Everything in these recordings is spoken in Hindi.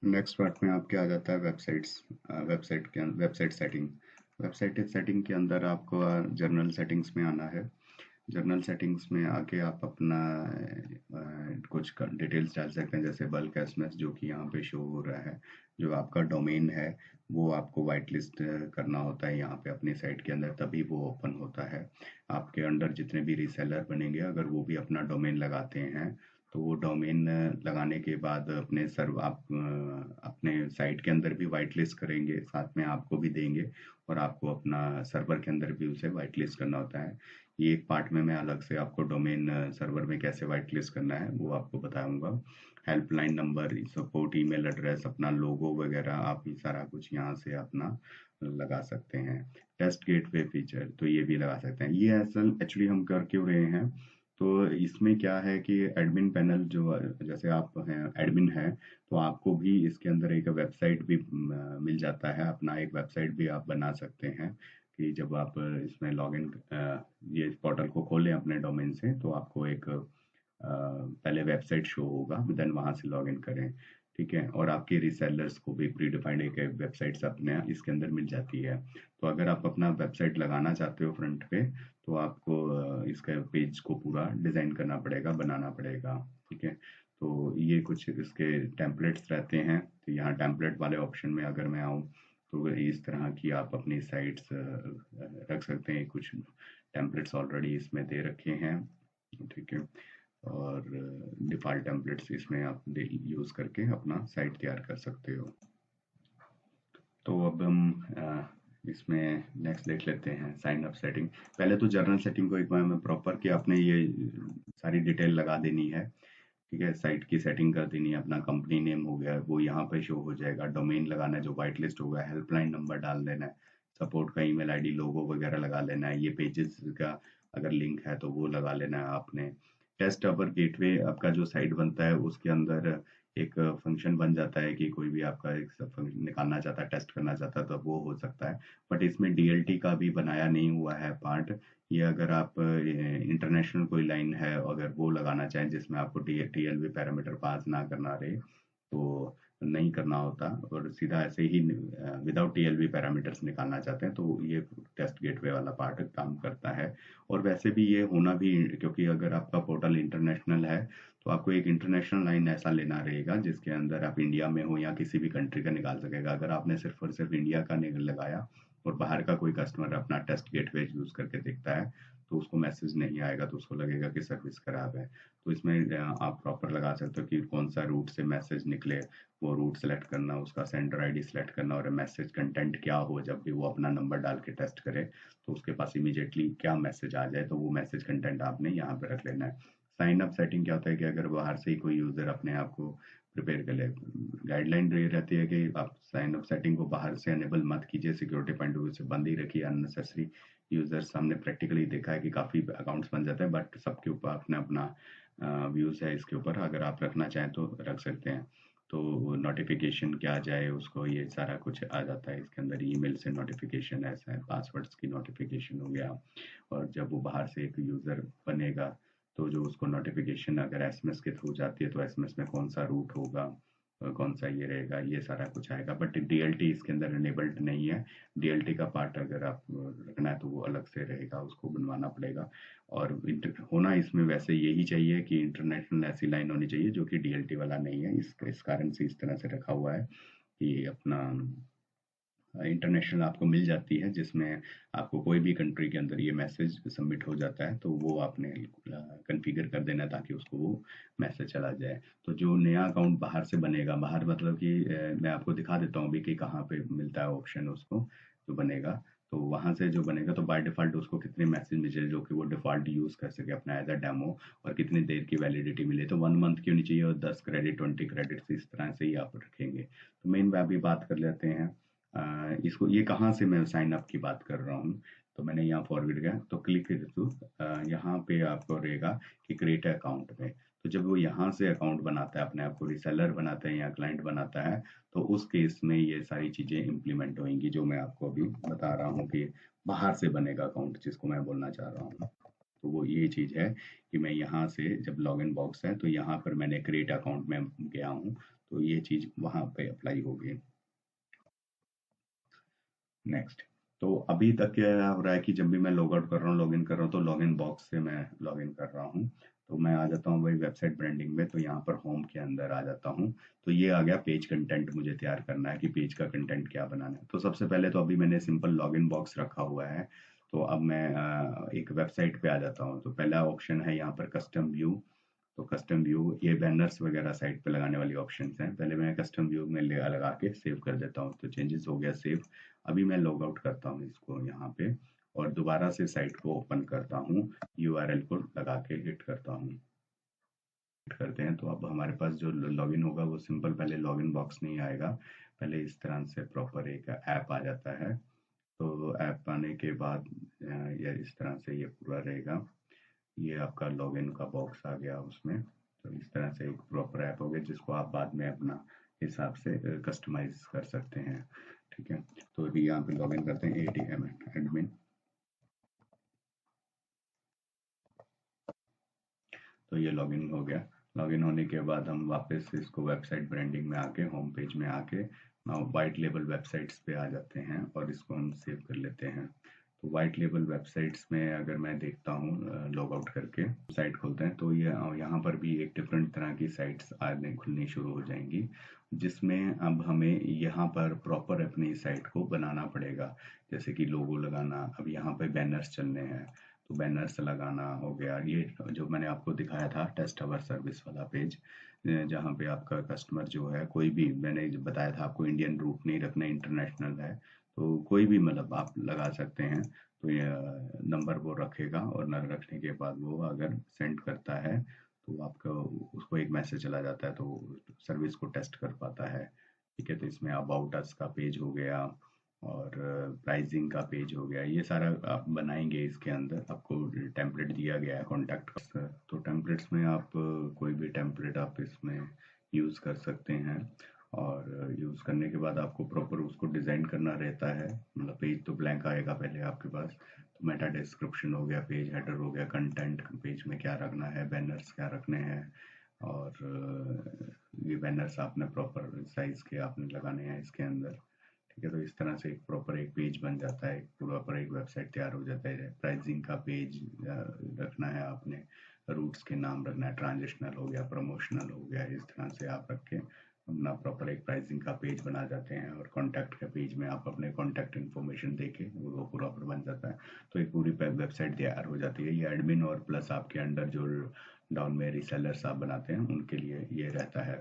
नेक्स्ट पार्ट में आपके आ जाता है वेबसाइट सेटिंग के अंदर आपको जर्नल सेटिंग्स में आना है। जर्नल सेटिंग्स में आके आप अपना कुछ डिटेल्स डाल सकते हैं, जैसे बल्क एसएमएस जो कि यहाँ पे शो हो रहा है। जो आपका डोमेन है वो आपको वाइट लिस्ट करना होता है यहाँ पे अपनी साइट के अंदर, तभी वो ओपन होता है। आपके अंडर जितने भी रीसेलर बनेंगे अगर वो भी अपना डोमेन लगाते हैं तो वो डोमेन लगाने के बाद आप अपने साइट के अंदर भी वाइट लिस्ट करेंगे, साथ में आपको भी देंगे और आपको अपना सर्वर के अंदर भी उसे वाइट लिस्ट करना होता है। ये एक पार्ट में मैं अलग से आपको डोमेन सर्वर में कैसे वाइट लिस्ट करना है वो आपको बताऊंगा। Helpline number, support email address, अपना लोगो वगैरह आप ये सारा कुछ यहाँ से अपना लगा सकते हैं। टेस्ट गेटवे फीचर तो ये भी लगा सकते हैं। ये असल एक्चुअली हम कर क्यों रहे हैं, तो इसमें क्या है कि एडमिन पैनल जो, जैसे आप हैं एडमिन हैं तो आपको भी इसके अंदर एक वेबसाइट भी मिल जाता है। अपना एक वेबसाइट भी आप बना सकते हैं कि जब आप इसमें लॉगिन ये पोर्टल को खोलें अपने डोमेन से तो आपको एक पहले वेबसाइट शो होगा, देन वहां से लॉगिन करें। ठीक है, और आपके रीसेलर्स को भी प्री डिफाइंड एक वेबसाइट्स अपने इसके अंदर मिल जाती है। तो अगर आप अपना वेबसाइट लगाना चाहते हो फ्रंट पे तो आपको इसका पेज को पूरा डिजाइन करना पड़ेगा, बनाना पड़ेगा। ठीक है, तो ये कुछ इसके टेम्पलेट्स रहते हैं। तो यहाँ टेम्पलेट वाले ऑप्शन में अगर मैं आऊँ तो इस तरह की आप अपनी साइट्स रख सकते हैं। कुछ टेम्पलेट्स ऑलरेडी इसमें दे रखे हैं। ठीक है, और डिफ़ॉल्ट टेम्पलेट्स इसमें आप यूज़ करके अपना साइट तैयार कर सकते हो। तो अब हम इसमें नेक्स्ट देख लेते हैं साइन अप सेटिंग। पहले तो जर्नल सेटिंग को एक बार में प्रॉपर कि आपने ये सारी डिटेल लगा देनी है। ठीक है, साइट की सेटिंग कर देनी है, अपना कंपनी नेम हो गया वो यहाँ पे शो हो जाएगा, डोमेन लगाना है जो वाइट लिस्ट होगा, हेल्पलाइन नंबर डाल देना है, सपोर्ट का ईमेल आईडी, लोगो वगैरह लगा लेना है, ये पेजेस का अगर लिंक है तो वो लगा लेना है आपने। टेस्ट अवर गेटवे आपका जो साइट बनता है उसके अंदर एक फंक्शन बन जाता है कि कोई भी आपका एक फंक्शन निकालना चाहता है, टेस्ट करना चाहता है तो वो हो सकता है। बट इसमें डीएलटी का भी बनाया नहीं हुआ है पार्ट। ये अगर आप इंटरनेशनल कोई लाइन है अगर वो लगाना चाहें जिसमें आपको टीएलबी पैरामीटर पास ना करना रहे तो नहीं करना होता, और सीधा ऐसे ही विदाउट टीएलबी पैरामीटर्स निकालना चाहते हैं तो ये टेस्ट गेटवे वाला पार्ट काम करता है। और वैसे भी ये होना भी, क्योंकि अगर आपका पोर्टल इंटरनेशनल है तो आपको एक इंटरनेशनल लाइन ऐसा लेना रहेगा जिसके अंदर आप इंडिया में हो या किसी भी कंट्री का निकाल सकेगा। अगर आपने सिर्फ और सिर्फ इंडिया का लगाया और बाहर का कोई कस्टमर अपना टेस्ट गेटवे यूज करके देखता है तो उसको मैसेज नहीं आएगा, तो उसको लगेगा कि सर्विस खराब है। तो इसमें आप प्रॉपर लगा सकते हो कि कौन सा रूट से मैसेज निकले, वो रूट सेलेक्ट करना, उसका सेंडर आईडी सेलेक्ट करना और मैसेज कंटेंट क्या हो जब भी वो अपना नंबर डाल के टेस्ट करे तो उसके पास इमीडिएटली क्या मैसेज आ जाए, तो वो मैसेज कंटेंट आपने यहाँ पे रख लेना है। साइन अप सेटिंग क्या होता है कि अगर बाहर से ही कोई यूजर अपने आप को प्रिपेयर कर ले, गाइडलाइन ये रहती है कि आप साइन अप सेटिंग को बाहर से अनेबल मत कीजिए, सिक्योरिटी पॉइंट ऑफ व्यू से बंद ही रखिए। अननेसेसरी यूजर्स हमने प्रैक्टिकली देखा है कि काफ़ी अकाउंट्स बन जाते हैं, बट सबके ऊपर अपना अपना व्यूज़ है इसके ऊपर, अगर आप रखना चाहें तो रख सकते हैं। तो नोटिफिकेशन क्या जाए उसको, ये सारा कुछ आ जाता है इसके अंदर। ईमेल से नोटिफिकेशन ऐसा है, पासवर्ड्स की नोटिफिकेशन हो गया, और जब वो बाहर से एक यूज़र बनेगा तो जो उसको नोटिफिकेशन अगर एसएमएस के थ्रू जाती है तो एसएमएस में कौन सा रूट होगा, कौन सा ये रहेगा, ये सारा कुछ आएगा। बट डीएलटी इसके अंदर इनेबल्ड नहीं है। डीएलटी का पार्ट अगर आप रखना है तो वो अलग से रहेगा, उसको बनवाना पड़ेगा। और होना इसमें वैसे यही चाहिए कि इंटरनेशनल ऐसी लाइन होनी चाहिए जो कि डीएलटी वाला नहीं है। इस कारण से इस तरह से रखा हुआ है कि अपना इंटरनेशनल आपको मिल जाती है जिसमें आपको कोई भी कंट्री के अंदर ये मैसेज सबमिट हो जाता है तो वो आपने कॉन्फ़िगर कर देना ताकि उसको वो मैसेज चला जाए। तो जो नया अकाउंट बाहर से बनेगा, बाहर मतलब कि मैं आपको दिखा देता हूँ अभी कि कहाँ पे मिलता है ऑप्शन उसको जो बनेगा। तो वहां से जो बनेगा तो बाय डिफॉल्ट उसको कितने मैसेज मिले जो कि वो डिफॉल्ट यूज कर सके अपना एज अ डेमो, और कितनी देर की वैलिडिटी मिले, तो 1 मंथ की होनी चाहिए और 10 क्रेडिट 20 क्रेडिट इस तरह से ही आप रखेंगे। तो मेन अभी बात कर लेते हैं इसको, ये कहाँ से मैं साइन अप की बात कर रहा हूँ। तो मैंने यहाँ फॉरवर्ड गया तो क्लिक टू, यहाँ पे आपको रहेगा कि क्रिएट अकाउंट में। तो जब वो यहाँ से अकाउंट बनाता है, अपने आप को रिसेलर बनाता है या क्लाइंट बनाता है, तो उस केस में ये सारी चीजें इंप्लीमेंट होंगी जो मैं आपको अभी बता रहा हूँ कि बाहर से बनेगा अकाउंट जिसको मैं बोलना चाह रहा हूँ। तो वो ये चीज़ है कि मैं यहाँ से जब लॉगिन बॉक्स है तो यहाँ पर मैंने क्रिएट अकाउंट में गया हूँ। तो ये चीज़ वहाँ पे अप्लाई होगी। नेक्स्ट, तो अभी तक क्या हो रहा है कि जब भी मैं लॉग आउट कर रहा हूँ, लॉगिन कर रहा हूँ, तो लॉगिन बॉक्स से मैं लॉगिन कर रहा हूँ। तो मैं आ जाता हूँ वही वेबसाइट ब्रांडिंग में, तो यहाँ पर होम के अंदर आ जाता हूँ। तो ये आ गया पेज कंटेंट, मुझे तैयार करना है कि पेज का कंटेंट क्या बनाना है। तो सबसे पहले तो अभी मैंने सिंपल लॉगिन बॉक्स रखा हुआ है। तो अब मैं एक वेबसाइट पे आ जाता हूँ। तो पहला ऑप्शन है यहाँ पर कस्टम व्यू। तो कस्टम व्यू ये बैनर्स वगैरह साइट पे लगाने वाली ऑप्शंस हैं। पहले मैं कस्टम व्यू में लगा के सेव कर देता हूँ। तो चेंजेस हो गया सेव। अभी मैं लॉग आउट करता हूँ इसको यहाँ पे, और दोबारा से साइट को ओपन करता हूँ, यूआरएल को लगा के हिट करता हूँ। हिट करते हैं तो अब हमारे पास जो लॉगिन होगा वो सिंपल, पहले लॉगिन बॉक्स नहीं आएगा, पहले इस तरह से प्रॉपर एक ऐप आ जाता है। तो ऐप आने के बाद ये इस तरह से ये पूरा रहेगा। ये आपका लॉगिन का बॉक्स आ गया उसमें। तो इस तरह से एक प्रॉपर ऐप हो गया जिसको आप बाद में अपना हिसाब से कस्टमाइज कर सकते हैं। ठीक है, तो अभी यहाँ पे लॉगिन करते हैं एटीएम एडमिन। तो ये लॉगिन हो गया। लॉगिन होने के बाद हम वापस इसको वेबसाइट ब्रांडिंग में आके, होम पेज में आके वाइट लेबल वेबसाइट्स पे आ जाते हैं और इसको हम सेव कर लेते हैं। तो वाइट लेबल वेबसाइट्स में अगर मैं देखता हूँ लॉग आउट करके साइट खोलते हैं, तो ये यहाँ पर भी एक डिफरेंट तरह की साइट्स आने खुलनी शुरू हो जाएंगी, जिसमें अब हमें यहाँ पर प्रॉपर अपनी साइट को बनाना पड़ेगा। जैसे कि लोगो लगाना, अब यहाँ पे बैनर्स चलने हैं, तो बैनर्स लगाना हो गया। ये जो मैंने आपको दिखाया था टेस्ट अवर सर्विस वाला पेज, जहाँ पे आपका कस्टमर जो है, कोई भी, मैंने जो बताया था आपको इंडियन रूट नहीं रखना, इंटरनेशनल है, तो कोई भी मतलब आप लगा सकते हैं। तो ये नंबर वो रखेगा, और न रखने के बाद वो अगर सेंड करता है तो आपका उसको एक मैसेज चला जाता है, तो सर्विस को टेस्ट कर पाता है। ठीक है, तो इसमें अबाउट अस का पेज हो गया और प्राइसिंग का पेज हो गया, ये सारा आप बनाएंगे। इसके अंदर आपको टेम्पलेट दिया गया है कॉन्टैक्ट। तो टेम्पलेट्स में आप कोई भी टेम्पलेट आप इसमें यूज़ कर सकते हैं, और यूज़ करने के बाद आपको प्रॉपर उसको डिज़ाइन करना रहता है। मतलब पेज तो ब्लैंक आएगा पहले आपके पास। तो मेटा डिस्क्रिप्शन हो गया, पेज हेडर हो गया, कंटेंट पेज में क्या रखना है, बैनर्स क्या रखने हैं, और ये बैनर्स आपने प्रॉपर साइज के आपने लगाने हैं इसके अंदर। ठीक है, तो इस तरह से एक प्रॉपर एक पेज बन जाता है, प्रॉपर एक वेबसाइट तैयार हो जाता है। प्राइसिंग का पेज रखना है आपने, रूट्स के नाम रखना है, ट्रांजिशनल हो गया, प्रमोशनल हो गया, इस तरह से आप रख के अपना प्रॉपर एक प्राइसिंग का पेज बना जाते हैं। और कॉन्टैक्ट के पेज में आप अपने कॉन्टैक्ट इन्फॉर्मेशन देके वो प्रॉपर बन जाता है। तो एक पूरी वेबसाइट तैयार हो जाती है। ये एडमिन और प्लस आपके अंडर जो डाउन में रीसेलर्स आप बनाते हैं उनके लिए ये रहता है।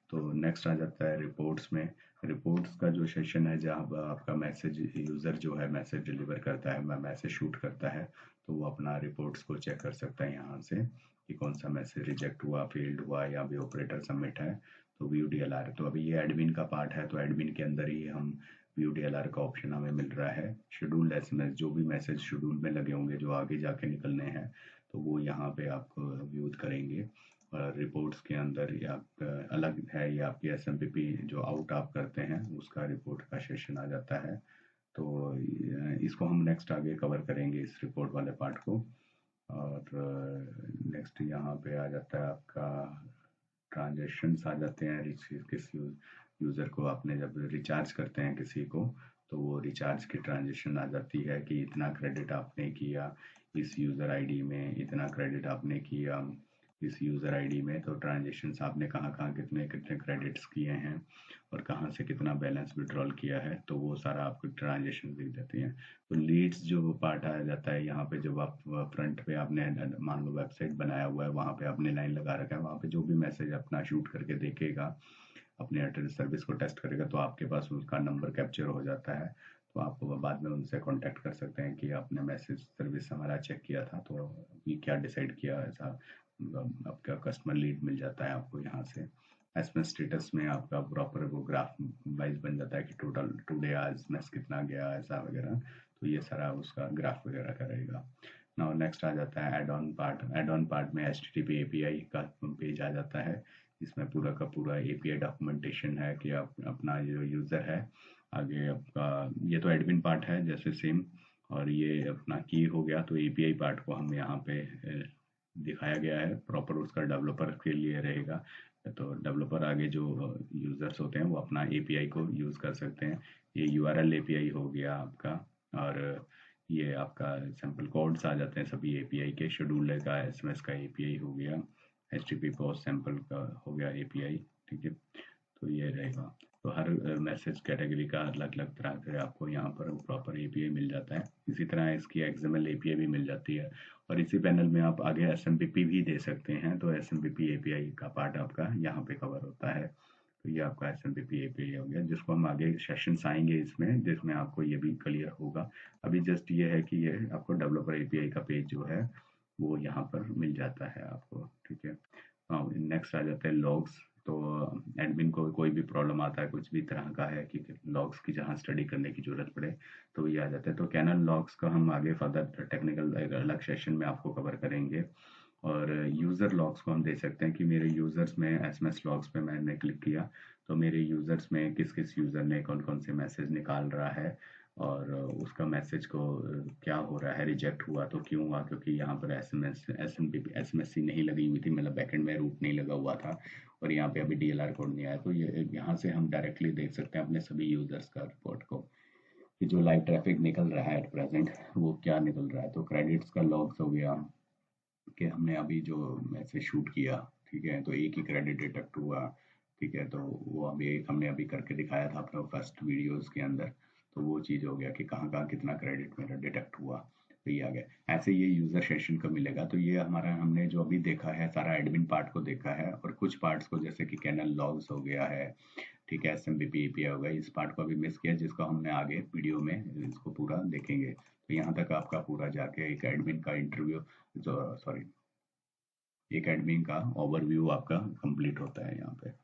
तो नेक्स्ट आ जाता है रिपोर्ट्स में। रिपोर्ट्स का जो सेशन है, जहाँ पर आपका मैसेज, यूज़र जो है मैसेज डिलीवर करता है, मैसेज शूट करता है, तो वो अपना रिपोर्ट्स को चेक कर सकता है यहाँ से कि कौन सा मैसेज रिजेक्ट हुआ, फेल्ड हुआ, या भी ऑपरेटर सबमिट है। तो व्यू डीएलआर, तो अभी ये एडमिन का पार्ट है, तो एडमिन के अंदर ही हम व्यू डीएलआर का ऑप्शन हमें मिल रहा है। शेड्यूल्ड एसएमएस, जो भी मैसेज शेड्यूल में लगे होंगे जो आगे जाके निकलने हैं, तो वो यहाँ पे आपको व्यू करेंगे। और रिपोर्ट्स के अंदर या अलग है, ये आपकी एसएमपीपी जो आउट आप करते हैं उसका रिपोर्ट का सेशन आ जाता है। तो इसको हम नेक्स्ट आगे कवर करेंगे इस रिपोर्ट वाले पार्ट को। और नेक्स्ट यहाँ पे आ जाता है आपका ट्रांजेक्शन्स आ जाते हैं। किस यूज़र को आपने जब रिचार्ज करते हैं किसी को, तो वो रिचार्ज की ट्रांजेक्शन आ जाती है कि इतना क्रेडिट आपने किया इस यूज़र आईडी में, इतना क्रेडिट आपने किया इस यूज़र आईडी में। तो ट्रांजेक्शन्स आपने कहाँ कहाँ कितने कितने क्रेडिट्स किए हैं और कहाँ से कितना बैलेंस विड्रॉल किया है, तो वो सारा आपको ट्रांजेक्शन दिख जाती हैं। तो लीड्स जो पार्ट आ जाता है यहाँ पे, जब आप फ्रंट पे आपने मान लो वेबसाइट बनाया हुआ है, वहाँ पे आपने लाइन लगा रखा है, वहाँ पे जो भी मैसेज अपना शूट करके देखेगा, अपने एयरटेल सर्विस को टेस्ट करेगा, तो आपके पास उसका नंबर कैप्चर हो जाता है। तो आप बाद में उनसे कांटेक्ट कर सकते हैं कि आपने मैसेज सर्विस हमारा चेक किया था, तो ये क्या डिसाइड किया, ऐसा आपका कस्टमर लीड मिल जाता है आपको यहाँ से। एसएमएस स्टेटस में आपका प्रॉपर वो ग्राफ वाइज बन जाता है कि टोटल टुडे आज एसएमएस कितना गया, ऐसा वगैरह। तो ये सारा उसका ग्राफ वगैरह का रहेगा। नाउ नेक्स्ट आ जाता है add on part. Add on part में HTTP API का पेज आ जाता है। इसमें पूरा का पूरा API डॉक्यूमेंटेशन है कि आप अपना जो यूज़र है आगे आपका, ये तो एडमिन पार्ट है जैसे सेम, और ये अपना की हो गया। तो API पार्ट को हम यहाँ पे दिखाया गया है, प्रॉपर उसका डेवलपर के लिए रहेगा। तो डेवलपर आगे जो यूज़र्स होते हैं वो अपना एपीआई को यूज़ कर सकते हैं। ये यूआरएल एपीआई हो गया आपका, और ये आपका सिंपल कोड्स आ जाते हैं सभी एपीआई के। शेड्यूलर का एसएमएस का एपीआई हो गया, एचटीटीपी पोस्ट सैंपल का हो गया एपीआई। ठीक है, तो ये रहेगा। तो हर मैसेज कैटेगरी का अलग अलग तरह से आपको यहाँ पर प्रॉपर एपीआई मिल जाता है। इसी तरह इसकी एक्सएमएल एपीआई भी मिल जाती है, और इसी पैनल में आप आगे एसएमपीपी भी दे सकते हैं। तो एसएमपीपी एपीआई का पार्ट आपका यहाँ पे कवर होता है। तो ये आपका एसएमपीपी एपीआई हो गया, जिसको हम आगे सेशंस आएंगे इसमें, जिसमें आपको ये भी क्लियर होगा। अभी जस्ट ये है कि ये आपको डेवलपर एपीआई का पेज जो है वो यहाँ पर मिल जाता है आपको। ठीक है, नेक्स्ट आ जाता है लॉग्स। तो एडमिन को कोई भी प्रॉब्लम आता है, कुछ भी तरह का है कि लॉग्स की जहाँ स्टडी करने की जरूरत पड़े, तो ये आ जाता है। तो कैनन लॉग्स का हम आगे फर्दर टेक्निकल अलग सेशन में आपको कवर करेंगे। और यूज़र लॉग्स को हम दे सकते हैं कि मेरे यूज़र्स में एसएमएस लॉग्स पे मैंने क्लिक किया तो मेरे यूज़र्स में किस किस यूज़र ने कौन कौन से मैसेज निकाल रहा है, और उसका मैसेज को क्या हो रहा है, रिजेक्ट हुआ तो क्यों हुआ, क्योंकि यहाँ पर एसएमएससी नहीं लगी हुई थी, मतलब बैकएंड में रूट नहीं लगा हुआ था, और यहाँ पे अभी डीएलआर कोड नहीं आया। तो ये यहाँ से हम डायरेक्टली देख सकते हैं अपने सभी यूज़र्स का रिपोर्ट को, कि जो लाइव ट्रैफिक निकल रहा है एट प्रेजेंट वो क्या निकल रहा है। तो क्रेडिट्स का लॉग्स हो गया कि हमने अभी जो मैसेज शूट किया, ठीक है, तो एक ही क्रेडिट डिटेक्ट हुआ। ठीक है, तो वो अभी एक हमने अभी करके दिखाया था अपने फर्स्ट वीडियोस के अंदर। तो वो चीज़ हो गया कि कहाँ कहाँ कितना क्रेडिट मेरा डिटेक्ट हुआ, तो ये आ गया। ऐसे ये यूज़र सेशन का मिलेगा। तो ये हमारा हमने जो अभी देखा है सारा एडमिन पार्ट को देखा है, और कुछ पार्ट्स को जैसे कि कैनल लॉग्स हो गया है, ठीक है, एसएमपीपी एपीआई हो गया, इस पार्ट को अभी मिस किया, जिसको हमने आगे वीडियो में इसको पूरा देखेंगे। तो यहाँ तक आपका पूरा जाके एक एडमिन का इंटरव्यू, जो सॉरी, एक एडमिन का ओवरव्यू आपका कंप्लीट होता है यहाँ पे।